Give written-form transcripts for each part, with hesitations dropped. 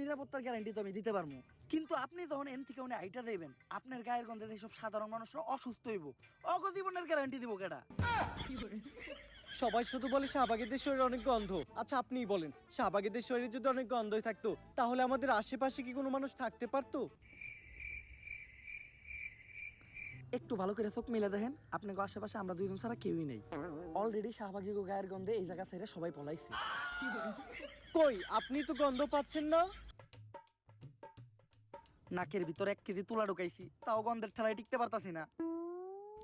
নিরাপত্তার গ্যারান্টি তো আমি দিতে পারবো, কিন্তু আপনি যখন এন থেকে উনি আইটা দেবেন আপনার গায়ের গন্ধে এইসব সাধারণ মানুষরা অসুস্থ হইব, অগজীবনের গ্যারান্টি দিব কেডা? সবাই শুধু বলে শাহবাগীদের শরীরে অনেক গন্ধ। আচ্ছা আপনিই বলেন, শাহবাগীদের শরীরে যদি অনেক গন্ধই থাকতো তাহলে আমাদের আশেপাশে কি কোনো মানুষ থাকতে পারতো? একটু ভালো করে চোখ মিলে দেখেন, আপনাকে আশেপাশে আমরা দুইজন ছাড়া কেউই নেই। অলরেডি শাহবাগী গায়ের গন্ধে এই জায়গা ছেড়ে সবাই পলাইছে। কই আপনি তো গন্ধ পাচ্ছেন না? নাকের ভিতরে 1 কেজি তুলা ঢুকাইছি, তাও গন্ধের ঠেলায় টিকতে পারতাছি না।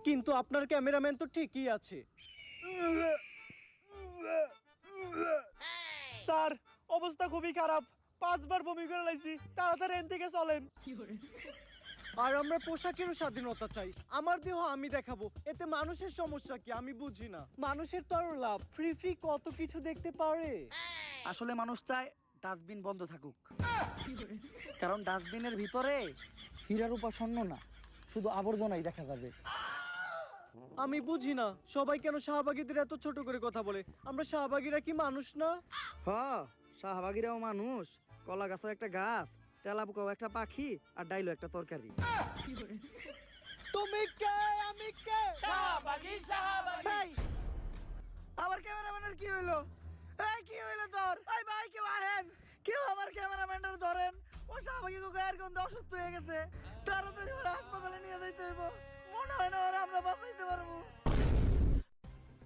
কিন্তু আপনার ক্যামেরাম্যান তো ঠিকই আছে। স্যার অবস্থা খুবই খারাপ, 5 বার বমি করে লাইছি, তাড়াতাড়ি এখান থেকে চলেন। আর আমরা পোশাকেরও স্বাধীনতা চাই, আমার দেহ আমি দেখাবো, এতে মানুষের সমস্যা কি আমি বুঝি না। মানুষের তো আরো লাভ, ফ্রি ফ্রি কত কিছু দেখতে পারে। আসলে মানুষ চায় ডাস্টবিন বন্ধ থাকুক, কারণ ডাস্টবিনের ভিতরে হীরার উপর স্বর্ণ না, শুধু আবর্জনাই দেখা যাবে। আমি বুঝি না সবাই কেন শাহবাগীদের এত ছোট করে কথা বলে। আমরা শাহবাগীরা কি মানুষ না? শাহবাগীরাও মানুষ, কলা গাছও একটা গাছ, তেলাপোকাও একটা পাখি, আর ডাইলো একটা তরকারি। তুমি কে আমি কে? শাহবাগী শাহবাগী এই, আমার ক্যামেরাম্যানের কি হইলো? এই কি হইলো তোর? এই ভাই কেউ আহেন, কেউ আমার ক্যামেরাম্যানটার ধরেন, ও শাহবাগী গায়ের গন্ধে অসুস্থ হয়ে গেছে, তাড়াতাড়ি ওরা হাসপাতালে নিয়ে যাইতে হইব, মনে হয় না ওরা আমরা বাঁচাইতে পারবো।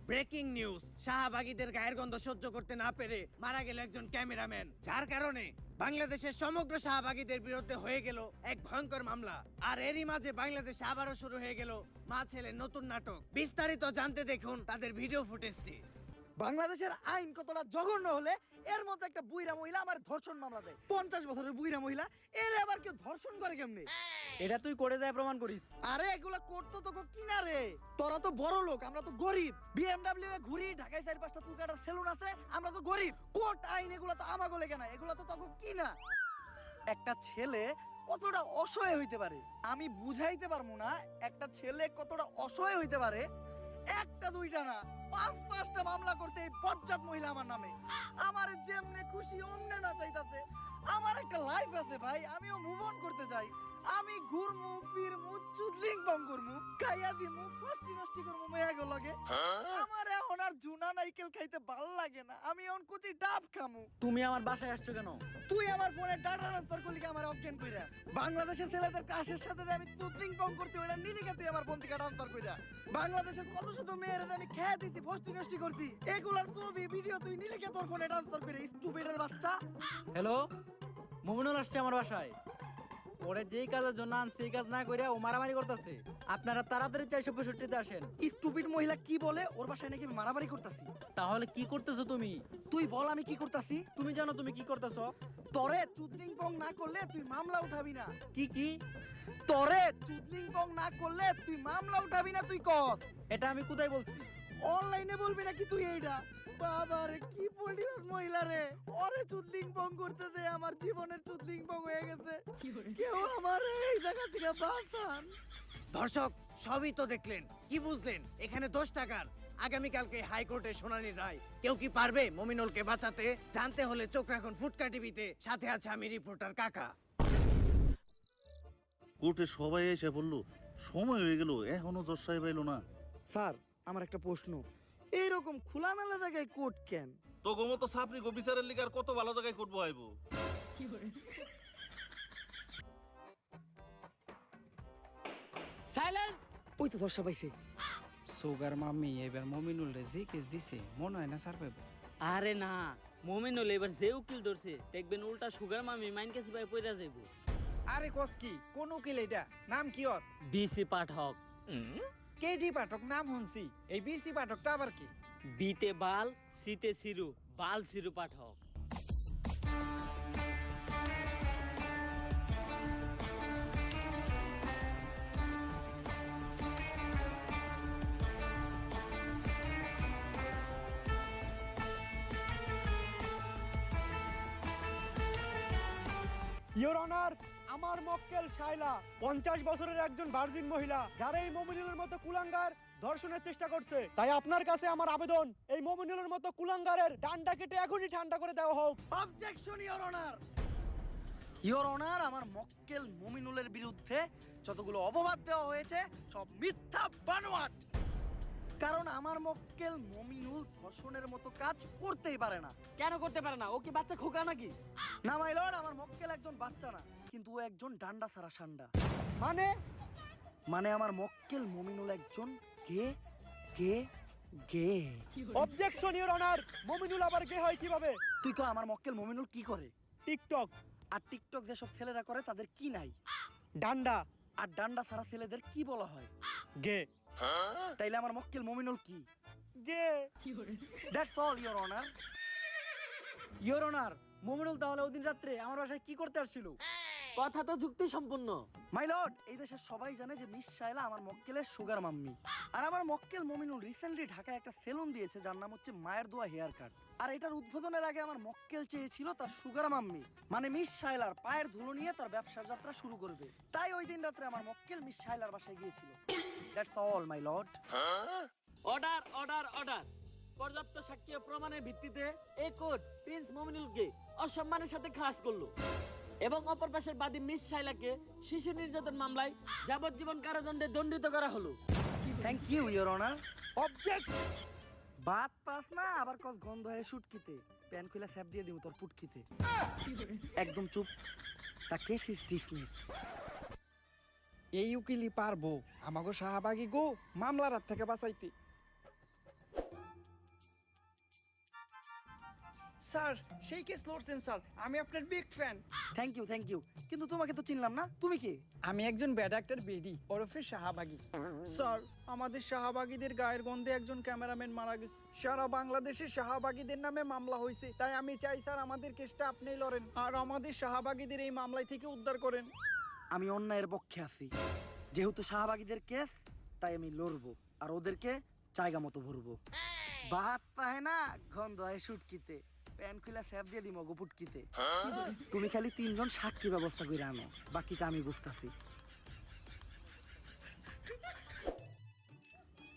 ব্রেকিং নিউজ, শাহবাগীদের গায়ের গন্ধ সহ্য করতে না পেরে মারা গেল একজন ক্যামেরাম্যান, যার কারণে বাংলাদেশের সমগ্র শাহবাগীদের বিরুদ্ধে হয়ে গেল এক ভয়ঙ্কর মামলা। আর এরই মাঝে বাংলাদেশে আবারও শুরু হয়ে গেল মা ছেলের নতুন নাটক। বিস্তারিত জানতে দেখুন তাদের ভিডিও ফুটেজটি। বাংলাদেশের আইন কতটা জঘন্য হলে এর মধ্যে একটা বুইরা মহিলা আমার ধর্ষণ মামলা দেয়, 50 বছরের বুইরা মহিলা, এর আবার কেউ ধর্ষণ করে কেমনে? এটা তুই করে যায় প্রমাণ করিস। আরে এগুলা করতো তোকে কিনা রে, তোরা তো বড় লোক, আমরা তো গরিব। বিএমডব্লিউ এ ঘুরি, ঢাকায় 4-5টা চুল কাটার সেলুন আছে, আমরা তো গরিব। কোর্ট আইন এগুলা তো আমাগো লেগে না, এগুলা তো তোকে কিনা। একটা ছেলে কতটা অসহায় হইতে পারে আমি বুঝাইতে পারবো না, একটা ছেলে কতটা অসহায় হইতে পারে। একটা দুইটা না, 5-5টা মামলা করতে এই বজ্জাত মহিলা আমার নামে, আমার যেমনে খুশি অমনে না চাইতাছে। আমার একটা লাইফ আছে ভাই, আমিও মুভ অন করতে চাই। আমি ঘুরমু ফিরমু চুদলিং বং করমু, খাইয়া দিমু ফষ্টি নষ্টি করমু মেয়াগো লগে। আমার এখন আর জুনা নাইকেল খাইতে ভাল লাগে না, আমি এখন কুচি ডাব খামু। তুমি আমার বাসায় আসছো কেন? তুই আমার ফোনে ডাটা ট্রান্সফার করলি কি আমার অজ্ঞান কইরা? বাংলাদেশের ছেলেদের কাশের সাথে যে আমি চুদলিং বং করতে ওইটা নিলি কে তুই আমার ফোন থেকে ট্রান্সফার কইরা? বাংলাদেশের কত শত মেয়েরা আমি খেয়ে দিতি ফষ্টি নষ্টি করতি, এগুলার ছবি ভিডিও তুই নিলি কে তোর ফোনে ট্রান্সফার করে? স্টুপিডের বাচ্চা। হ্যালো, মুমিনুল আসছে আমার বাসায়। ওরে যেই কাজের জন্য আনছে সেই কাজ না কইরা ও মারামারি করতেছে। আপনারা তাড়াতাড়ি 465-তে আসেন। স্টুপিড মহিলা কি বলে ওর বাসায় নাকি আমি মারামারি করতাছি? তাহলে কি করতেছো তুমি? তুই বল আমি কি করতাছি? তুমি জানো তুমি কি করতেছো? তরে চুদলিং পং না করলে তুই মামলা উঠাবি না। কি কি? তরে চুদলিং পং না করলে তুই মামলা উঠাবি না, তুই কর। এটা আমি কোথায় বলছি? অনলাইনে বলবি নাকি তুই এইটা? বাবা রে কি পল্টিবাস মহিলা রে, ওরে চুদলিং পং করতে দে, আমার জীবনের চুদলিং পং হয়ে গেছে। কেউ আমার এই জায়গা থেকে বাঁচান। দর্শক সবই তো দেখলেন, কি বুঝলেন? এখানে 10 টাকার আগামীকালকে হাইকোর্টে শুনানির রায়। কেউ কি পারবে মমিনুলকে বাঁচাতে? জানতে হলে চোখ রাখুন ফুটকা টিভিতে, সাথে আছে আমি রিপোর্টার কাকা। কোর্টে সবাই এসে বললো, সময় হয়ে গেল এখনো জজ সাহেব এলো না। স্যার আমার একটা প্রশ্ন, এইরকম খোলামেলা জায়গায় কোর্ট কেন? তো গোমতো সাপরি গো বিচারের লিগার কত ভালো জায়গায় কোর্ট বহাইবো। সাইলেন্স। ওই তো দর্শা পাইছে। সুগার মাম্মি এবার মমিনুল রে যে কেস দিছে মনে হয় না সার পাইব। আরে না, মমিনুল এবার যে উকিল ধরছে দেখবেন উল্টা সুগার মামি মাইন কাছে ভাই পয়রা যাইব। আরে কস কি কোন উকিল এটা? নাম কি ওর? বিসি পাঠক। কেডি পাঠক নাম শুনছি, এই বিসি পাঠকটা আবার কি? বিতে বাল, সিতে সিরু, বাল সিরু পাঠক। ইওর অনার, আমার মক্কেল শাইলা 50 বছরের একজন ভার্জিন মহিলা, যারা এই মমিনুলের মতো কুলাঙ্গার ধর্ষণের চেষ্টা করছে। তাই আপনার কাছে আমার আবেদন, এই মমিনুলের মতো কুলাঙ্গারের ডান্ডা কেটে এখনই ঠান্ডা করে দেওয়া হোক। Objection your honour. Your honour, আমার মক্কেল মুমিনুলের বিরুদ্ধে যতগুলো অপবাদ দেওয়া হয়েছে সব মিথ্যা বানোয়াট। কারণ আমার মক্কেল মুমিনুল ধর্ষণের মতো কাজ করতেই পারে না। কেন করতে পারে না? ও কি বাচ্চা খোকা নাকি? না মাই লর্ড, আমার মক্কেল একজন বাচ্চা না, কিন্তু ও একজন ডান্ডা ছাড়া সান্ডা। মানে মানে আমার মক্কেল মুমিনুল একজন গে গে গে। অবজেকশন ইওর অনার, মমিনুল আবার গে হয় কিভাবে? তুই কো আমার মক্কেল মুমিনুল কি করে? টিকটক, আর টিকটক যেসব ছেলেরা করে তাদের কি নাই? ডান্ডা, আর ডান্ডা ছাড়া ছেলেদের কি বলা হয়? গে। তাইলে আমার মক্কেল মুমিনুল কি? গে। That's all your honour. Your honour, Mominul তাহলে ওদিন রাত্রে আমার বাসায় কি করতে আসছিল? কথা তো যুক্তি সম্পূর্ণ। মাই লর্ড, এই দেশের সবাই জানে যে মিস শায়লা আমার মক্কেলের সুগার মাম্মি। আর আমার মক্কেল মুমিনুল রিসেন্টলি ঢাকায় একটা সেলুন দিয়েছে যার নাম হচ্ছে মায়ের দোয়া হেয়ার কাট। আর এটার উদ্বোধনের আগে আমার মক্কেল চেয়েছিল তার সুগার মাম্মি মানে মিস শায়লার পায়ের ধুলো নিয়ে তার ব্যবসার যাত্রা শুরু করবে। তাই ওই দিন রাত্রে আমার মক্কেল মিস শায়লার বাসায় গিয়েছিল। That's all my lord. Order order order. পর্যাপ্ত সাক্ষ্য প্রমাণের ভিত্তিতে এই কোর্ট প্রিন্স মুমিনুলকে অসম্মানের সাথে খালাস করলো এবং অপর পাশের বাদী মিস শাইলাকে শিশু নির্যাতন মামলায় যাবজ্জীবন কারাদণ্ডে দণ্ডিত করা হলো। Thank you your honour. Object. বাত পাস না আবার কস গন্ধ হয়ে শুটকিতে প্যান খুলে স্যাপ দিয়ে দিব তোর পুটকিতে। একদম চুপ। তা কেস ইজ ডিসমিস। এই উকিলই পারবো আমাগো শাহবাগী গো মামলার হাত থেকে বাঁচাইতে। স্যার সেই কেস লড়ছেন স্যার, আমি আপনার বিগ ফ্যান। থ্যাংক ইউ, কিন্তু তোমাকে তো চিনলাম না, তুমি কি? আমি একজন ব্যাড অ্যাক্টর বেডি ওরফে শাহবাগী। স্যার আমাদের শাহবাগীদের গায়ের গন্ধে একজন ক্যামেরাম্যান মারা গেছে। সারা বাংলাদেশে শাহবাগীদের নামে মামলা হয়েছে, তাই আমি চাই স্যার আমাদের কেসটা আপনিই লড়েন আর আমাদের শাহবাগীদের এই মামলায় থেকে উদ্ধার করেন। আমি অন্যায়ের পক্ষে আছি। যেহেতু শাহবাগীদের কেস তাই আমি লড়বো আর ওদেরকে জায়গা মতো ভরবো। বাত পায় না গন্ধ হয় শুটকিতে প্যান খুলে স্যাপ দিয়ে দিমো গোপুটকিতে। তুমি খালি 3 জন সাক্ষী ব্যবস্থা করে আনো, বাকিটা আমি বুঝতাছি।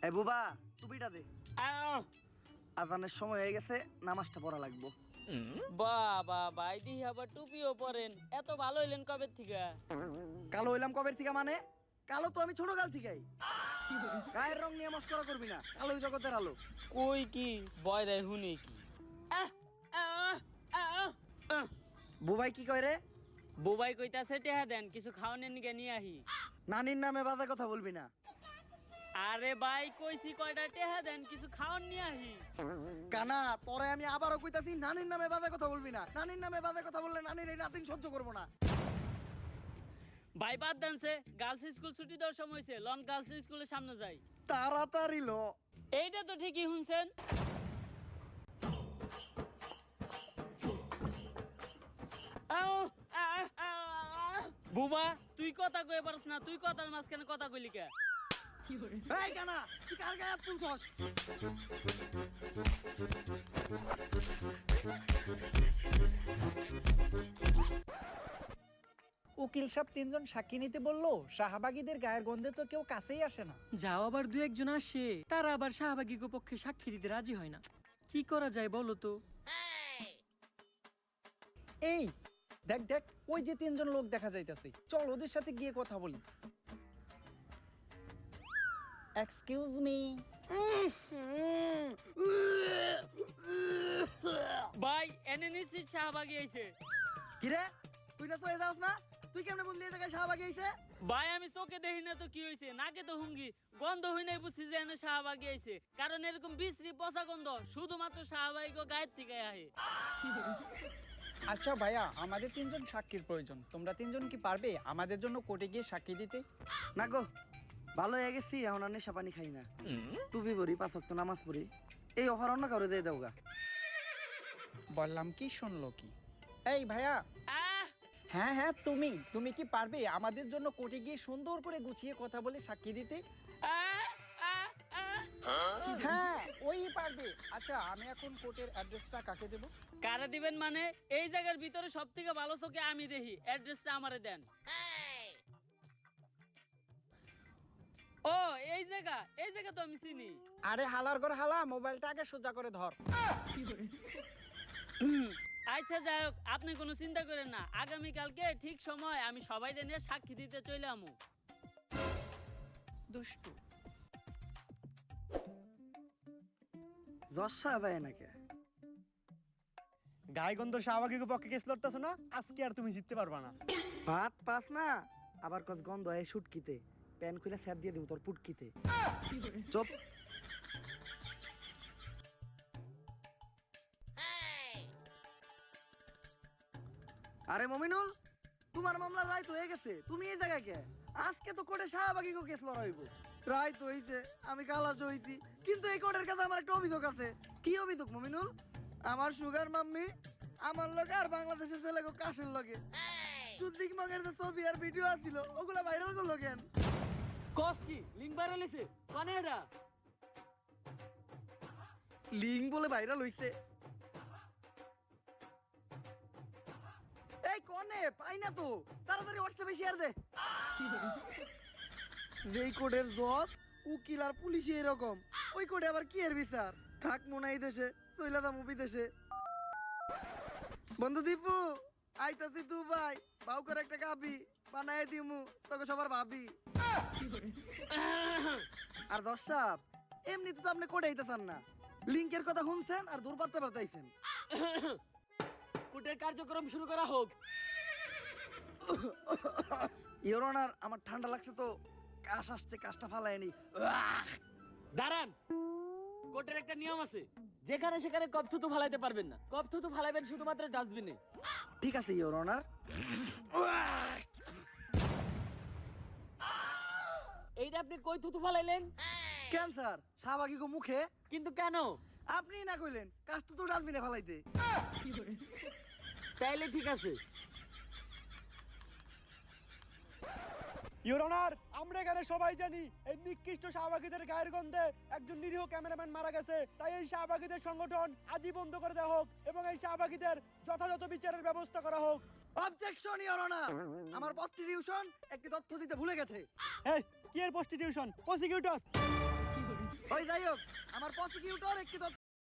এই বুবা টুপিটা দে, আহ! আজানের সময় হয়ে গেছে, নামাজটা পড়া লাগবো। বাবা ভাই দিহি আবার টুপিও পরেন, এত ভালো হইলেন কবে থেকে? কালো হইলাম কবের থেকে? মানে কালো তো আমি ছোট কাল থেকেই। গায়ের রং নিয়ে মস্করা করবি না, কালোই জগতের আলো। কই কি বয়রে হুনে কি? আহ! আহ! আহ! আহ! বুবাই কি কয় রে? বুবাই কইতাছে টেহা দেন, কিছু খাওয়ানোর নিকে নিয়ে আহি। নানির নামে বাজে কথা বলবি না। আরে ভাই কইছি কয়টা টেহা দেন, কিছু খাওয়ান নিয়ে আহি। কানা তোরে আমি আবারও কইতাছি, নানির নামে বাজে কথা বলবি না। নানির নামে বাজে কথা বললে নানির এই নাতিন সহ্য করবো না। ভাই বাদ দেনছে, গার্লস স্কুল ছুটি দেওয়ার সময় হয়েছে, লন গার্লস স্কুলের সামনে যাই। তাড়াতাড়ি লো। এইটা তো ঠিকই শুনছেন। আও! আহ! আহ! বুবা তুই কথা কয়ে পারছ না, তুই কথার মাঝখানে কথা কইলি কে? এই কানা তুই কার গায়ে হাত তুলছস? উকিল সাহেব 3 জন সাক্ষী নিতে বললো, শাহবাগীদের গায়ের গন্ধে তো কেউ কাছেই আসে না। যাও আবার দু একজন আসে, তারা আবার শাহবাগীর পক্ষে সাক্ষী দিতে রাজি হয় না। কি করা যায় বলো তো? এই দেখ দেখ ওই যে 3 জন লোক দেখা যাইতাছে, চল ওদের সাথে গিয়ে কথা বলি। Excuse me. ভাই এনে নিশ্চিত শাহবাগী আইছে। কিরে তুই না তো যাস না? তুই কেমনে বললি এই জায়গায় শাহবাগী আইছে? ভাই আমি চোখে দেখি না তো কি হয়েছে, নাকে তো হুঙ্গি, গন্ধ হই নাই বুঝছি যে এনে শাহবাগী আইছে। কারণ এরকম বিশ্রী পচা গন্ধ শুধুমাত্র শাহবাগী গায়ের থেকে আহে। আচ্ছা ভাইয়া, আমাদের 3 জন সাক্ষীর প্রয়োজন। তোমরা 3 জন কি পারবে আমাদের জন্য কোর্টে গিয়ে সাক্ষী দিতে? না গো, ভালো হয়ে গেছি, এখন আর নেশা পানি খাই না, টুপি পরি, 5 ওয়াক্ত নামাজ পড়ি। এই অফার অন্য কারো দিয়ে দাও গা। বললাম কি শুনলো কি? এই ভাইয়া। আহ! হ্যাঁ হ্যাঁ, তুমি কি পারবে আমাদের জন্য কোর্টে গিয়ে সুন্দর করে গুছিয়ে কথা বলে সাক্ষী দিতে? আহ! আহ! আহ! হ্যাঁ ওই পারবে। আচ্ছা আমি এখন কোর্টের অ্যাড্রেসটা কাকে দেব? কারে দিবেন মানে? এই জায়গার ভিতরে সব থেকে ভালো চোখে আমি দেখি, অ্যাড্রেসটা আমারে দেন। ও এই জায়গা তো আমি চিনি। আরে হালার ঘর হালা, মোবাইলটা আগে সোজা করে ধর। আচ্ছা যাই হোক, আপনি কোনো চিন্তা করেন না, আগামীকালকে ঠিক সময় আমি সবাই নিয়ে সাক্ষী দিতে চলে আমু। দুষ্টু। জশা ভাই নাকি গায়গন্ধ শাহবাগীর পক্ষে কেস লড়তেছ না, আজকে আর তুমি জিততে পারবা না। ভাত পাস না আবার কস গন্ধ হয় শুটকিতে, প্যান খুলে স্যাপ দিয়ে দিব তোর পুটকিতে। চুপ। আরে মমিনুল, তোমার মামলা রায় তো হয়ে গেছে, তুমি এই জায়গায় কে? আজকে তো কোর্টে শাহবাগীকে কেস লড়াইব। রায় তো হইছে, আমি কালাস হইছি, কিন্তু এই কোর্টের কাছে আমার একটা অভিযোগ আছে। কি অভিযোগ মমিনুল? আমার সুগার মাম্মি আমার লগে আর বাংলাদেশের ছেলে কাশের লগে চুদ্দিক মগের যে ছবি আর ভিডিও আছিল ওগুলা ভাইরাল করলো কেন? কস কি লিঙ্ক ভাইরাল হইছে? মানে এটা লিঙ্ক বলে ভাইরাল হইছে? এই কোনে পাই না তো, তাড়াতাড়ি হোয়াটসঅ্যাপে শেয়ার দে। যেই কোডের জজ উকিল আর পুলিশই এরকম, ওই কোডে আবার কি এর বিচার? থাক মনে এই দেশে, চইলাদা মুভি দেশে। বন্ধু দীপু, আইতাছি তু ভাই, বাউ করে একটা গাবি বানায় দিমু তোকে সবার ভাবি। আর দর্শক এমনিতে তো আপনি কোডে আইতেছেন না, লিঙ্কের কথা শুনছেন আর দূর পারতে পারতেছেন। কোর্টের কার্যক্রম শুরু করা হোক। ইওর অনার, আমার ঠান্ডা লাগছে তো কাশ আসছে, কাশটা ফালায়নি। দাঁড়ান, কোর্টের একটা নিয়ম আছে, যেখানে সেখানে কপ থুতু ফালাইতে পারবেন না। কপ থুতু ফালাইবেন শুধুমাত্র ডাস্টবিনে। ঠিক আছে ইওর অনার। এইটা আপনি কই থুতু ফালাইলেন? ক্যান্সার শাহবাগী গো মুখে। কিন্তু কেন? আপনি না কইলেন কাশ তো ডাস্টবিনে ফালাইতে। তাইলে ঠিক আছে। ইওর অনার, আমরা এখানে সবাই জানি এই নিকৃষ্ট শাহবাগীদের গায়ের গন্ধে একজন নিরীহ ক্যামেরাম্যান মারা গেছে। তাই এই শাহবাগীদের সংগঠন আজই বন্ধ করে দেওয়া হোক এবং এই শাহবাগীদের যথাযথ বিচারের ব্যবস্থা করা হোক। অবজেকশন ইওর অনার, আমার প্রস্টিটিউশন একটি তথ্য দিতে ভুলে গেছে। এই কি এর প্রস্টিটিউশন? প্রসিকিউটর। ওই যাই হোক, আমার প্রসিকিউটর একটি তথ্য